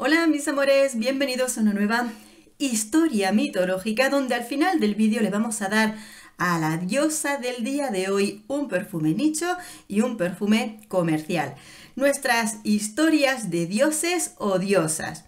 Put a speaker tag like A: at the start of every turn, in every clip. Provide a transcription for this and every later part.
A: Hola mis amores, bienvenidos a una nueva historia mitológica donde al final del vídeo le vamos a dar a la diosa del día de hoy un perfume nicho y un perfume comercial. Nuestras historias de dioses o diosas.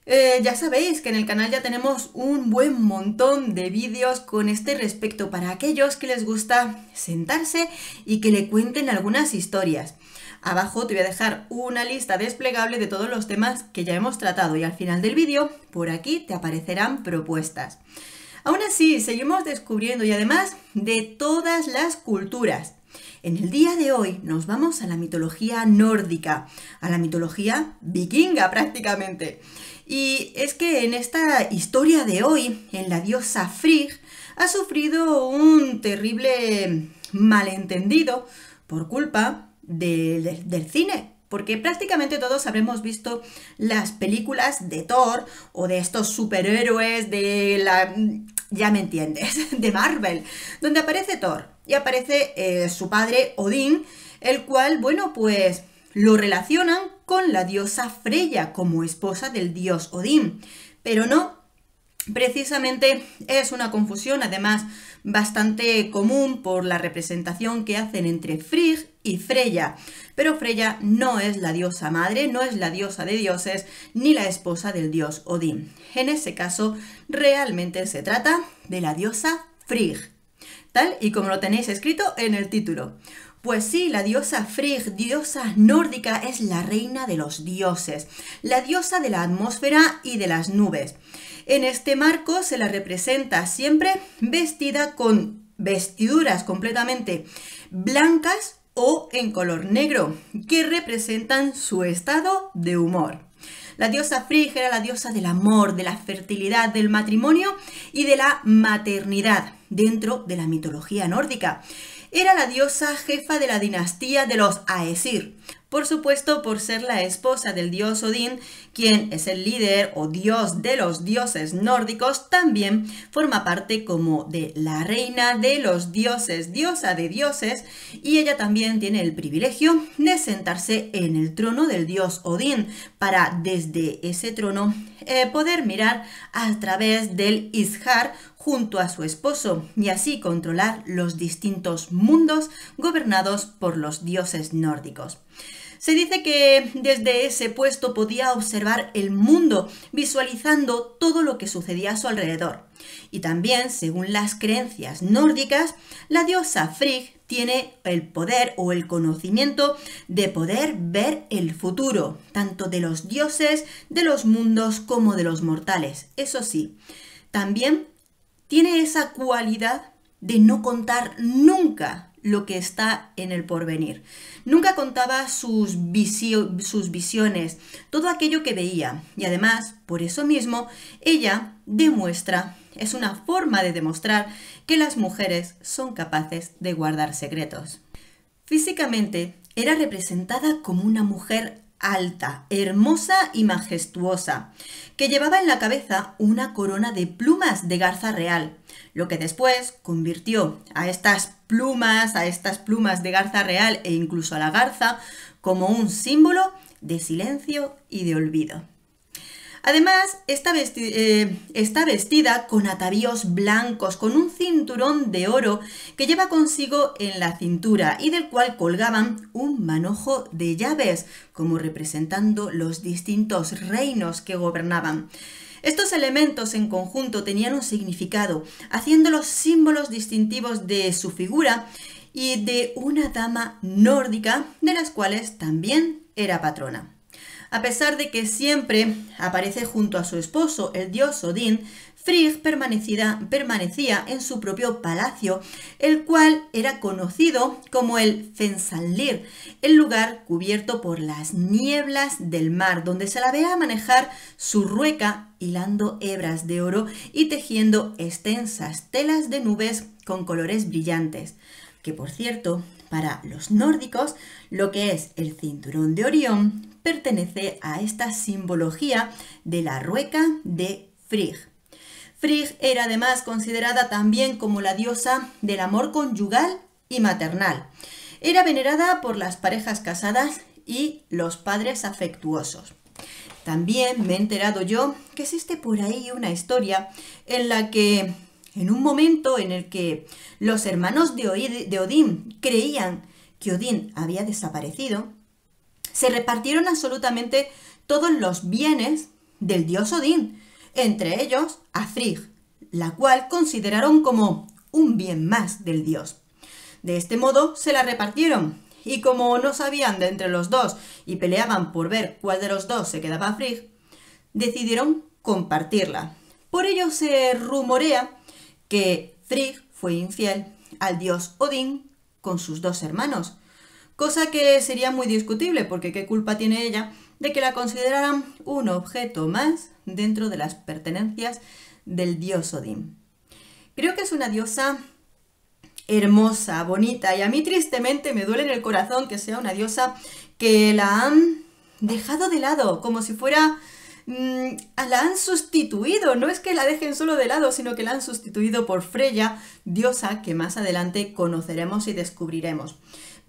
A: Ya sabéis que en el canal ya tenemos un buen montón de vídeos con este respecto para aquellos que les gusta sentarse y que le cuenten algunas historias. Abajo te voy a dejar una lista desplegable de todos los temas que ya hemos tratado y al final del vídeo por aquí te aparecerán propuestas. Aún así, seguimos descubriendo y además de todas las culturas. En el día de hoy nos vamos a la mitología nórdica, a la mitología vikinga prácticamente. Y es que en esta historia de hoy, en la diosa Frigg, ha sufrido un terrible malentendido por culpa del cine, porque prácticamente todos habremos visto las películas de Thor o de estos superhéroes de la... ya me entiendes, de Marvel, donde aparece Thor y aparece su padre Odín, el cual, bueno, pues lo relacionan con la diosa Freya como esposa del dios Odín, pero no. Precisamente es una confusión, además, bastante común por la representación que hacen entre Frigg y Freya. Pero Freya no es la diosa madre, no es la diosa de dioses, ni la esposa del dios Odín. En ese caso, realmente se trata de la diosa Frigg, tal y como lo tenéis escrito en el título. Pues sí, la diosa Frigg, diosa nórdica, es la reina de los dioses, la diosa de la atmósfera y de las nubes. En este marco se la representa siempre vestida con vestiduras completamente blancas o en color negro, que representan su estado de humor. La diosa Frigg era la diosa del amor, de la fertilidad, del matrimonio y de la maternidad dentro de la mitología nórdica. Era la diosa jefa de la dinastía de los Aesir, por supuesto por ser la esposa del dios Odín, quien es el líder o dios de los dioses nórdicos, también forma parte como de la reina de los dioses, diosa de dioses, y ella también tiene el privilegio de sentarse en el trono del dios Odín, para desde ese trono poder mirar a través del Ishar junto a su esposo y así controlar los distintos mundos gobernados por los dioses nórdicos. Se dice que desde ese puesto podía observar el mundo, visualizando todo lo que sucedía a su alrededor. Y también, según las creencias nórdicas, la diosa Frigg tiene el poder o el conocimiento de poder ver el futuro, tanto de los dioses, de los mundos como de los mortales. Eso sí, también tiene esa cualidad de no contar nunca lo que está en el porvenir. Nunca contaba sus visiones, todo aquello que veía. Y además, por eso mismo, ella demuestra, es una forma de demostrar que las mujeres son capaces de guardar secretos. Físicamente, era representada como una mujer alta, hermosa y majestuosa, que llevaba en la cabeza una corona de plumas de garza real, lo que después convirtió a estas plumas de garza real e incluso a la garza como un símbolo de silencio y de olvido. Además, está vestida con atavíos blancos, con un cinturón de oro que lleva consigo en la cintura y del cual colgaban un manojo de llaves, como representando los distintos reinos que gobernaban. Estos elementos en conjunto tenían un significado, haciéndolos símbolos distintivos de su figura y de una dama nórdica, de las cuales también era patrona. A pesar de que siempre aparece junto a su esposo, el dios Odín, Frigg permanecía en su propio palacio, el cual era conocido como el Fensalir, el lugar cubierto por las nieblas del mar, donde se la veía manejar su rueca hilando hebras de oro y tejiendo extensas telas de nubes con colores brillantes, que por cierto, para los nórdicos, lo que es el cinturón de Orión pertenece a esta simbología de la rueca de Frigg. Frigg era además considerada también como la diosa del amor conyugal y maternal. Era venerada por las parejas casadas y los padres afectuosos. También me he enterado yo que existe por ahí una historia en la que, en un momento en el que los hermanos de Odín creían que Odín había desaparecido, se repartieron absolutamente todos los bienes del dios Odín, entre ellos a Frigg, la cual consideraron como un bien más del dios. De este modo se la repartieron, y como no sabían de entre los dos y peleaban por ver cuál de los dos se quedaba a Frigg, decidieron compartirla. Por ello se rumorea que Frigg fue infiel al dios Odín con sus dos hermanos, cosa que sería muy discutible porque qué culpa tiene ella de que la consideraran un objeto más dentro de las pertenencias del dios Odín. Creo que es una diosa hermosa, bonita, y a mí tristemente me duele en el corazón que sea una diosa que la han dejado de lado, como si fuera... la han sustituido, no es que la dejen solo de lado, sino que la han sustituido por Freya, diosa que más adelante conoceremos y descubriremos.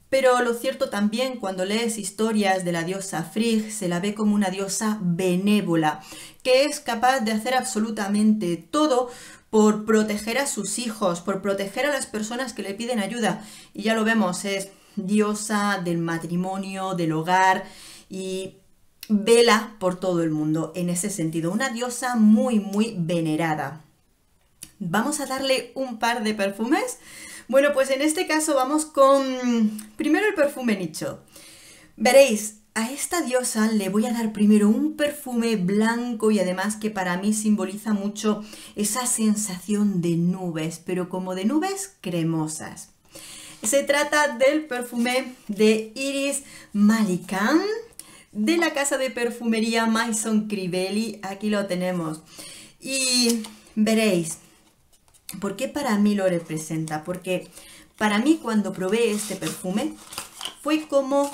A: Pero lo cierto también, cuando lees historias de la diosa Frigg, se la ve como una diosa benévola, que es capaz de hacer absolutamente todo por proteger a sus hijos, por proteger a las personas que le piden ayuda. Y ya lo vemos, es diosa del matrimonio, del hogar, y vela por todo el mundo en ese sentido. Una diosa muy, muy venerada. Vamos a darle un par de perfumes. Bueno, pues en este caso vamos con primero el perfume nicho. Veréis, a esta diosa le voy a dar primero un perfume blanco y además que para mí simboliza mucho esa sensación de nubes, pero como de nubes cremosas. Se trata del perfume de Iris Malikan, de la casa de perfumería Maison Crivelli. Aquí lo tenemos. Y veréis, ¿por qué para mí lo representa? Porque para mí cuando probé este perfume fue como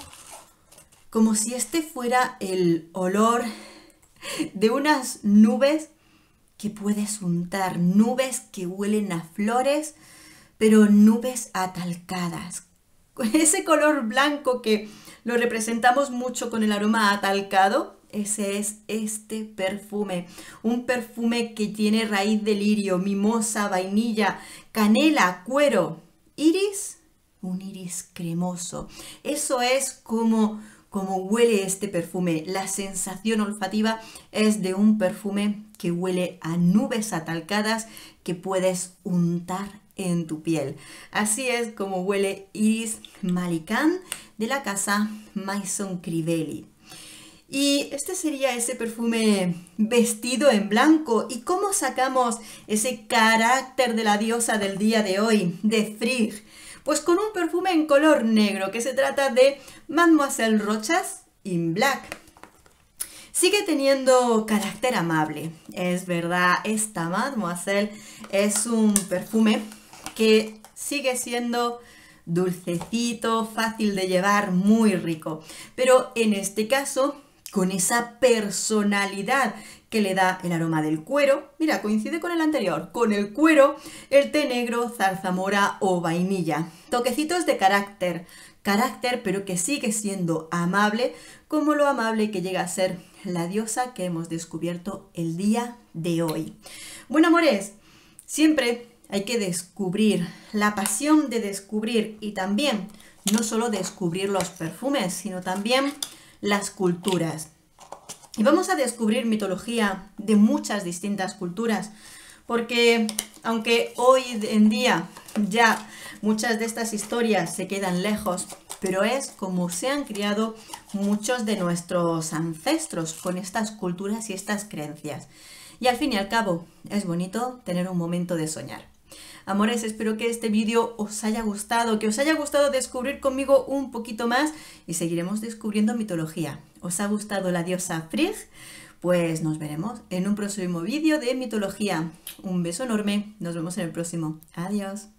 A: si este fuera el olor de unas nubes que puedes untar, nubes que huelen a flores, pero nubes atalcadas. Con ese color blanco que lo representamos mucho con el aroma atalcado, ese es este perfume. Un perfume que tiene raíz de lirio, mimosa, vainilla, canela, cuero, iris, un iris cremoso. Eso es como huele este perfume. La sensación olfativa es de un perfume que huele a nubes atalcadas que puedes untar en tu piel. Así es como huele Iris Malikan de la casa Maison Crivelli. Y este sería ese perfume vestido en blanco. ¿Y cómo sacamos ese carácter de la diosa del día de hoy, de Frigg? Pues con un perfume en color negro, que se trata de Mademoiselle Rochas in Black. Sigue teniendo carácter amable, es verdad, esta Mademoiselle es un perfume que sigue siendo dulcecito, fácil de llevar, muy rico. Pero en este caso, con esa personalidad que le da el aroma del cuero, mira, coincide con el anterior, con el cuero, el té negro, zarzamora o vainilla. Toquecitos de carácter, pero que sigue siendo amable, como lo amable que llega a ser la diosa que hemos descubierto el día de hoy. Bueno, amores, siempre hay que descubrir, la pasión de descubrir, y también no solo descubrir los perfumes, sino también las culturas. Y vamos a descubrir mitología de muchas distintas culturas, porque aunque hoy en día ya muchas de estas historias se quedan lejos, pero es como se han criado muchos de nuestros ancestros con estas culturas y estas creencias. Y al fin y al cabo, es bonito tener un momento de soñar. Amores, espero que este vídeo os haya gustado, que os haya gustado descubrir conmigo un poquito más y seguiremos descubriendo mitología. ¿Os ha gustado la diosa Frigg? Pues nos veremos en un próximo vídeo de mitología. Un beso enorme, nos vemos en el próximo. Adiós.